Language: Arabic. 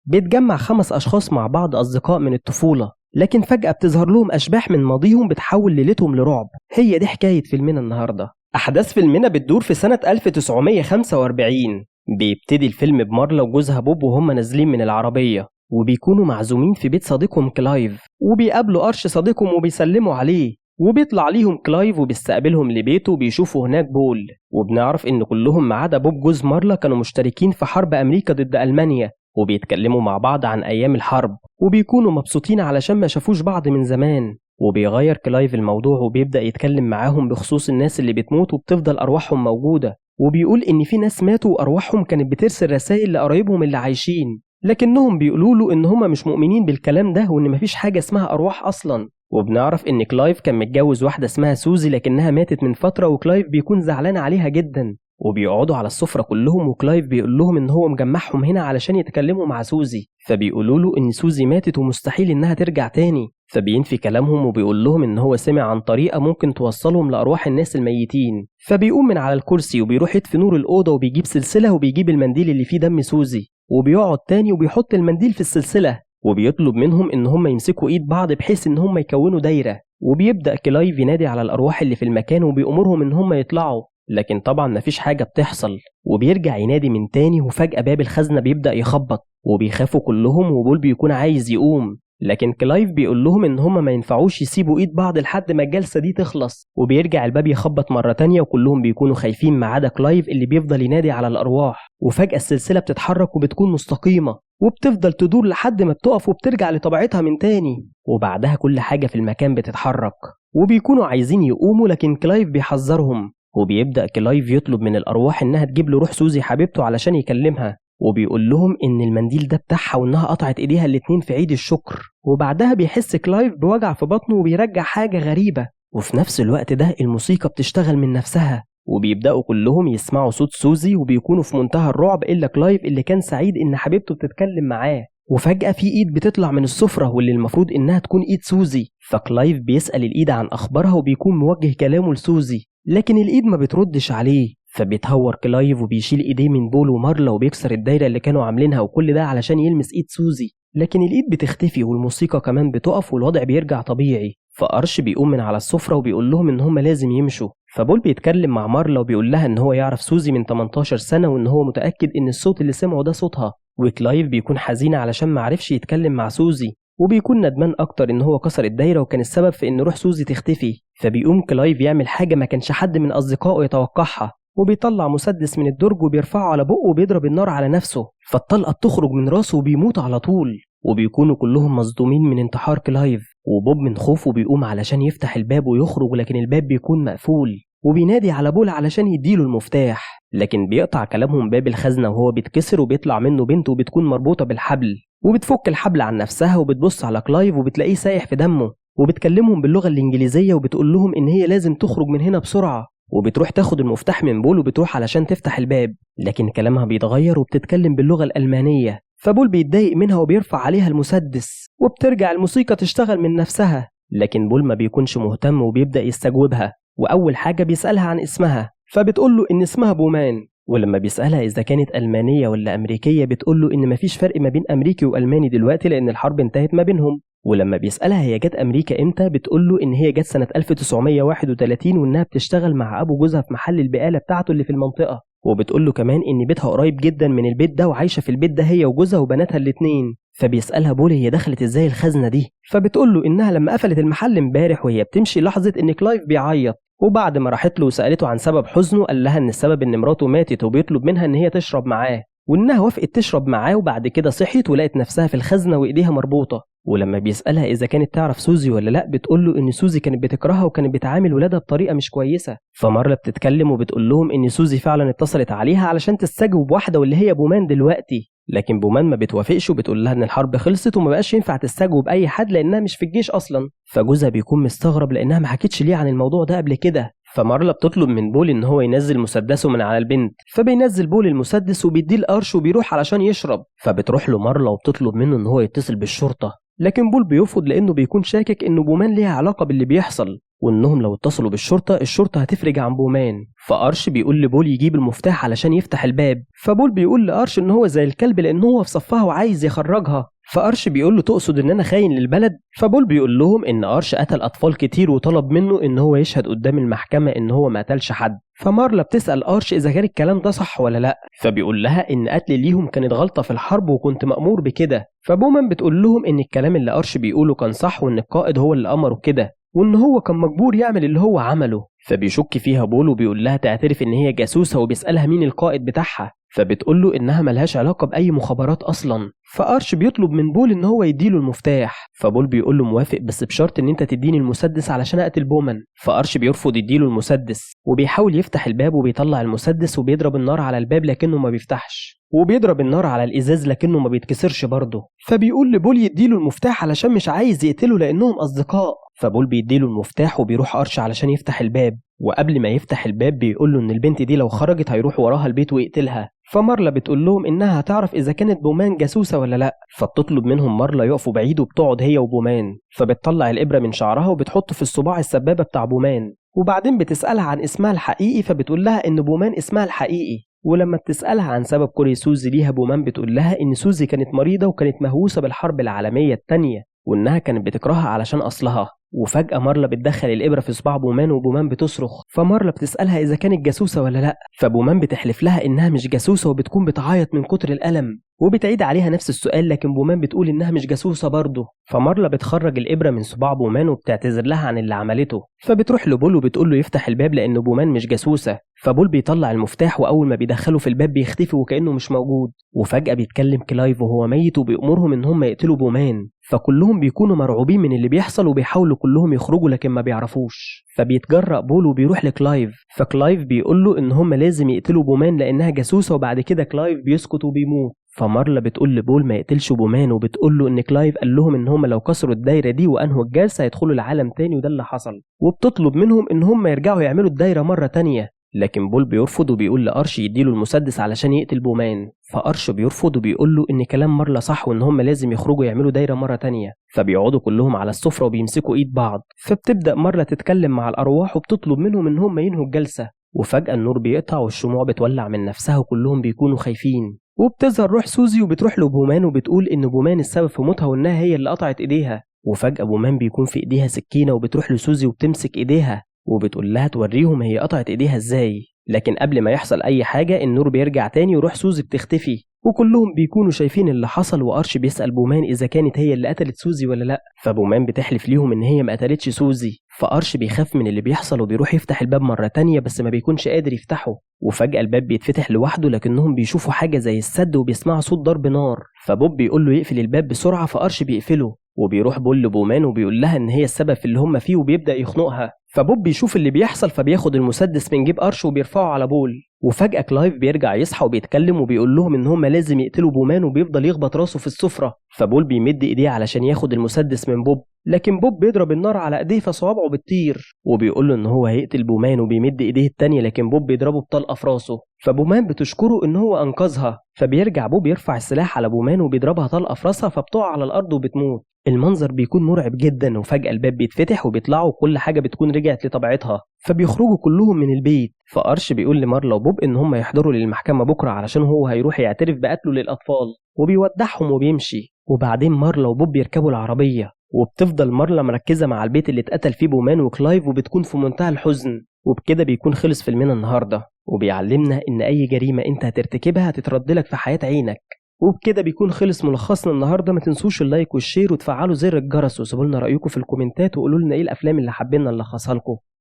بيتجمع 5 أشخاص مع بعض أصدقاء من الطفولة، لكن فجأة بتظهر لهم أشباح من ماضيهم بتحول ليلتهم لرعب. هي دي حكاية فيلمنا النهاردة. أحداث فيلمنا بتدور في سنة 1945. بيبتدي الفيلم بمارلا وجوزها بوب وهم نازلين من العربية، وبيكونوا معزومين في بيت صديقهم كلايف، وبيقابلوا أرش صديقهم وبيسلموا عليه، وبيطلع ليهم كلايف وبيستقبلهم لبيته وبيشوفوا هناك بول. وبنعرف إن كلهم ما عدا بوب جوز مارلا كانوا مشتركين في حرب أمريكا ضد ألمانيا، وبيتكلموا مع بعض عن أيام الحرب، وبيكونوا مبسوطين علشان ما شافوش بعض من زمان. وبيغير كلايف الموضوع وبيبدأ يتكلم معاهم بخصوص الناس اللي بتموت وبتفضل أرواحهم موجودة، وبيقول إن في ناس ماتوا وأرواحهم كانت بترسل رسائل لقرايبهم اللي عايشين، لكنهم بيقولوا له إن هما مش مؤمنين بالكلام ده وإن مفيش حاجة اسمها أرواح أصلا. وبنعرف إن كلايف كان متجوز واحدة اسمها سوزي لكنها ماتت من فترة، وكلايف بيكون زعلان عليها جدا. وبيقعدوا على السفرة كلهم، وكلايف بيقول لهم إن هو مجمعهم هنا علشان يتكلموا مع سوزي، فبيقولوا له إن سوزي ماتت ومستحيل إنها ترجع تاني، فبينفي كلامهم وبيقول لهم إن هو سمع عن طريقة ممكن توصلهم لأرواح الناس الميتين. فبيقوم من على الكرسي وبيروح يطفي نور الأوضة وبيجيب سلسلة وبيجيب المنديل اللي فيه دم سوزي، وبيقعد تاني وبيحط المنديل في السلسلة، وبيطلب منهم إن هم يمسكوا إيد بعض بحيث إن هم يكونوا دايرة. وبيبدأ كلايف ينادي على الأرواح اللي في المكان وبيأمرهم إن هم يطلعوا، لكن طبعا مفيش حاجة بتحصل. وبيرجع ينادي من تاني وفجأة باب الخزنة بيبدأ يخبط، وبيخافوا كلهم، وبول بيكون عايز يقوم، لكن كلايف بيقول لهم إن هم ما ينفعوش يسيبوا إيد بعض لحد ما الجلسة دي تخلص. وبيرجع الباب يخبط مرة تانية وكلهم بيكونوا خايفين ما عدا كلايف اللي بيفضل ينادي على الأرواح. وفجأة السلسلة بتتحرك وبتكون مستقيمة وبتفضل تدور لحد ما بتقف وبترجع لطبيعتها من تاني، وبعدها كل حاجة في المكان بتتحرك. وبيكونوا عايزين يقوموا لكن كلايف بيحذرهم، وبيبدأ كلايف يطلب من الأرواح إنها تجيب له روح سوزي حبيبته علشان يكلمها، وبيقول لهم إن المنديل ده بتاعها وإنها قطعت إيديها الاتنين في عيد الشكر. وبعدها بيحس كلايف بوجع في بطنه وبيرجع حاجة غريبة، وفي نفس الوقت ده الموسيقى بتشتغل من نفسها، وبيبدأوا كلهم يسمعوا صوت سوزي وبيكونوا في منتهى الرعب إلا كلايف اللي كان سعيد إن حبيبته بتتكلم معاه. وفجأة في إيد بتطلع من السفرة واللي المفروض إنها تكون إيد سوزي، فكلايف بيسأل الإيد عن أخبارها وبيكون موجه كلامه لسوزي، لكن الإيد ما بتردش عليه. فبيتهور كلايف وبيشيل إيديه من بول ومارلا وبيكسر الدايرة اللي كانوا عاملينها، وكل ده علشان يلمس إيد سوزي، لكن الإيد بتختفي والموسيقى كمان بتقف والوضع بيرجع طبيعي. فأرش بيقوم من على السفرة وبيقول لهم إن هم لازم يمشوا. فبول بيتكلم مع مارلا وبيقول لها إن هو يعرف سوزي من 18 سنة وإن هو متأكد إن الصوت اللي سمعه ده صوتها. وكلايف بيكون حزين علشان معرفش يتكلم مع سوزي، وبيكون ندمان أكتر إن هو كسر الدايرة وكان السبب في إن روح سوزي تختفي. فبيقوم كلايف يعمل حاجة ما كانش حد من أصدقائه يتوقعها، وبيطلع مسدس من الدرج وبيرفعه على بقه وبيضرب النار على نفسه، فالطلقة بتخرج من راسه وبيموت على طول. وبيكونوا كلهم مصدومين من انتحار كلايف، وبوب من خوفه بيقوم علشان يفتح الباب ويخرج، لكن الباب بيكون مقفول، وبينادي على بول علشان يديله المفتاح، لكن بيقطع كلامهم باب الخزنة وهو بيتكسر وبيطلع منه بنت وبتكون مربوطة بالحبل، وبتفك الحبل عن نفسها وبتبص على كلايف وبتلاقيه سايح في دمه، وبتكلمهم باللغة الإنجليزية وبتقول لهم إن هي لازم تخرج من هنا بسرعة. وبتروح تاخد المفتاح من بول وبتروح علشان تفتح الباب، لكن كلامها بيتغير وبتتكلم باللغة الألمانية، فبول بيتضايق منها وبيرفع عليها المسدس، وبترجع الموسيقى تشتغل من نفسها، لكن بول ما بيكونش مهتم وبيبدأ يستجوبها. وأول حاجة بيسألها عن اسمها، فبتقول له إن اسمها بومان، ولما بيسألها إذا كانت ألمانية ولا أمريكية بتقول له إن مفيش فرق ما بين أمريكي وألماني دلوقتي لأن الحرب انتهت ما بينهم. ولما بيسألها هي جت أمريكا إمتى بتقول له إن هي جت سنة 1931 وإنها بتشتغل مع أبو جوزها في محل البقالة بتاعته اللي في المنطقة، وبتقول له كمان إن بيتها قريب جدا من البيت ده وعايشة في البيت ده هي وجوزها وبناتها الاتنين. فبيسألها بول هي دخلت إزاي الخزنة دي، فبتقول له إنها لما قفلت المحل امبارح وهي بتمشي لاحظت إن كلايف بيعيط، وبعد ما راحت له وسألته عن سبب حزنه قال لها إن السبب إن مراته ماتت وبيطلب منها إن هي تشرب معاه، وإنها وافقت تشرب معاه، وبعد كده صحيت ولقت نفسها في الخزنة وإيديها مربوطة. ولما بيسألها إذا كانت تعرف سوزي ولا لأ بتقول له إن سوزي كانت بتكرهها وكانت بتعامل ولادها بطريقة مش كويسة. فمارلا بتتكلم وبتقول لهم إن سوزي فعلا اتصلت عليها علشان تستجوب واحدة واللي هي بومان دلوقتي، لكن بومان ما بتوافقش وبتقول لها إن الحرب خلصت وما بقاش ينفع تستجوب أي حد لأنها مش في الجيش أصلا. فجوزها بيكون مستغرب لأنها ما حكتش ليه عن الموضوع ده قبل كده. فمارلا بتطلب من بول إن هو ينزل مسدسه من على البنت، فبينزل بول المسدس وبيديه القرش وبيروح علشان يشرب. فبتروح له مارلا وبتطلب منه إن هو يتصل بالشرطة، لكن بول بيرفض لأنه بيكون شاكك إنه بومان ليها علاقة باللي بيحصل. وإنهم لو اتصلوا بالشرطة الشرطة هتفرج عن بومان. فأرش بيقول لبول يجيب المفتاح علشان يفتح الباب، فبول بيقول لأرش إن هو زي الكلب لأن هو في صفها وعايز يخرجها. فأرش بيقول له تقصد إن أنا خاين للبلد؟ فبول بيقول لهم إن أرش قتل أطفال كتير وطلب منه إن هو يشهد قدام المحكمة إن هو ما قتلش حد. فمارلا بتسأل أرش إذا كان الكلام ده صح ولا لأ، فبيقول لها إن قتل ليهم كانت غلطة في الحرب وكنت مأمور بكده. فبومان بتقول لهم إن الكلام اللي أرش بيقوله كان صح وإن القائد هو اللي أمره كده وإن هو كان مجبور يعمل اللي هو عمله. فبيشك فيها بول وبيقول لها تعترف إن هي جاسوسة وبيسألها مين القائد بتاعها، فبتقول له إنها ملهاش علاقة بأي مخابرات أصلا. فأرش بيطلب من بول إن هو يديله المفتاح، فبول بيقول له موافق بس بشرط إن أنت تديني المسدس علشان أقتل بومان. فأرش بيرفض يديله المسدس وبيحاول يفتح الباب وبيطلع المسدس وبيضرب النار على الباب لكنه ما بيفتحش، وبيضرب النار على الإزاز لكنه ما بيتكسرش برضه. فبيقول لبول يديله المفتاح علشان مش عايز يقتله لأنهم أصدقاء. فبول بيديله المفتاح وبيروح أرش علشان يفتح الباب، وقبل ما يفتح الباب بيقول له إن البنت دي لو خرجت هيروح وراها البيت ويقتلها. فمارلا بتقول لهم إنها هتعرف إذا كانت بومان جاسوسة ولا لأ، فبتطلب منهم مارلا يقفوا بعيد وبتقعد هي وبومان. فبتطلع الإبرة من شعرها وبتحطه في الصباع السبابة بتاع بومان، وبعدين بتسألها عن اسمها الحقيقي فبتقول لها إن بومان اسمها الحقيقي. ولما بتسألها عن سبب كره سوزي ليها بومان بتقول لها إن سوزي كانت مريضة وكانت مهووسة بالحرب العالمية التانية وإنها كانت بتكرهها علشان أصلها. وفجأة مارلا بتدخل الإبرة في صباع بومان وبومان بتصرخ، فمارلا بتسألها إذا كانت جاسوسة ولا لأ، فبومان بتحلف لها إنها مش جاسوسة وبتكون بتعيط من كتر الألم، وبتعيد عليها نفس السؤال لكن بومان بتقول إنها مش جاسوسة برضه. فمارلا بتخرج الإبرة من صباع بومان وبتعتذر لها عن اللي عملته، فبتروح لبول وبتقول له يفتح الباب لأن بومان مش جاسوسة. فبول بيطلع المفتاح وأول ما بيدخله في الباب بيختفي وكأنه مش موجود. وفجأة بيتكلم كلايف وهو ميت وبيأمرهم إن هم يقتلوا بومان، فكلهم بيكونوا مرعوبين من اللي بيحصل وبيحاولوا كلهم يخرجوا لكن ما بيعرفوش. فبيتجرأ بول وبيروح لكلايف، فكلايف بيقول له إن هم لازم يقتلوا بومان لأنها جاسوسة، وبعد كده كلايف بيسكت وبيموت. فمارلا بتقول لبول ما يقتلش بومان وبتقول له إن كلايف قال لهم إن هم لو كسروا الدايرة دي وأنهوا الجلسة هيدخلوا لعالم تاني وده اللي حصل، وبتطلب منهم إن هم يرجعوا يعملوا الدايرة مرة تانية. لكن بول بيرفض وبيقول لأرش يديله المسدس علشان يقتل بومان. فأرش بيرفض وبيقول له إن كلام مارلا صح وإن هم لازم يخرجوا يعملوا دايرة مرة تانية. فبيقعدوا كلهم على السفرة وبيمسكوا إيد بعض، فبتبدأ مارلا تتكلم مع الأرواح وبتطلب منهم إن هم ينهوا الجلسة. وفجأة النور بيقطع والشموع بتولع من نفسها وكلهم بيكونوا خايفين، وبتظهر روح سوزي وبتروح لبومان وبتقول إن بومان السبب في موتها وإنها هي اللي قطعت إيديها. وفجأة بومان بيكون في إيديها سكينة وبتروح لسوزي وبتمسك إيديها وبتقول لها توريهم هي قطعت إيديها إزاي. لكن قبل ما يحصل أي حاجة النور بيرجع تاني وروح سوزي بتختفي وكلهم بيكونوا شايفين اللي حصل. وأرش بيسأل بومان إذا كانت هي اللي قتلت سوزي ولا لأ، فبومان بتحلف ليهم إن هي ما قتلتش سوزي. فأرش بيخاف من اللي بيحصل وبيروح يفتح الباب مرة تانية بس ما بيكونش قادر يفتحه، وفجأة الباب بيتفتح لوحده لكنهم بيشوفوا حاجة زي السد وبيسمعوا صوت ضرب نار. فبوب بيقول له يقفل الباب بسرعة فأرش بيقفله، وبيروح بول لبومان وبيقول لها إن هي السبب في اللي هم فيه وبيبدأ يخنقها. فبوب بيشوف اللي بيحصل فبياخد المسدس من جيب أرش وبيرفعه على بول. وفجأة كلايف بيرجع يصحى وبيتكلم وبيقول لهم إن هم لازم يقتلوا بومان وبيفضل يخبط راسه في السفرة. فبول بيمد إيديه علشان ياخد المسدس من بوب لكن بوب بيضرب النار على إيديه فصوابعه بتطير، وبيقول له إن هو هيقتل بومان وبيمد إيديه التانية لكن بوب بيضربه بطلقة في راسه. فبومان بتشكره إن هو أنقذها، فبيرجع بوب يرفع السلاح على بومان وبيضربها طلقة في راسها فبتقع على الأرض وبتموت. المنظر بيكون مرعب جدا وفجأة الباب بيتفتح وبيطلعوا وكل حاجة بتكون رجعت لطبيعتها، فبيخرجوا كلهم من البيت. فأرش بيقول لمارلا وبوب إن هم يحضروا للمحكمة بكرة علشان هو هيروح يعترف بقتله للأطفال، وبيودعهم وبيمشي. وبعدين مارلا وبوب بيركبوا العربية وبتفضل مارلا مركزة مع البيت اللي اتقتل فيه بومان وكلايف وبتكون في منتهى الحزن. وبكده بيكون خلص فيلمنا النهاردة وبيعلمنا إن أي جريمة أنت هترتكبها هتتردلك في حياة عينك. وبكده بيكون خلص ملخصنا النهارده. ما تنسوش اللايك والشير وتفعلوا زر الجرس وسيبوا لنا رأيكم في الكومنتات وقولوا لنا ايه الافلام اللي حابين نلخصها لكم.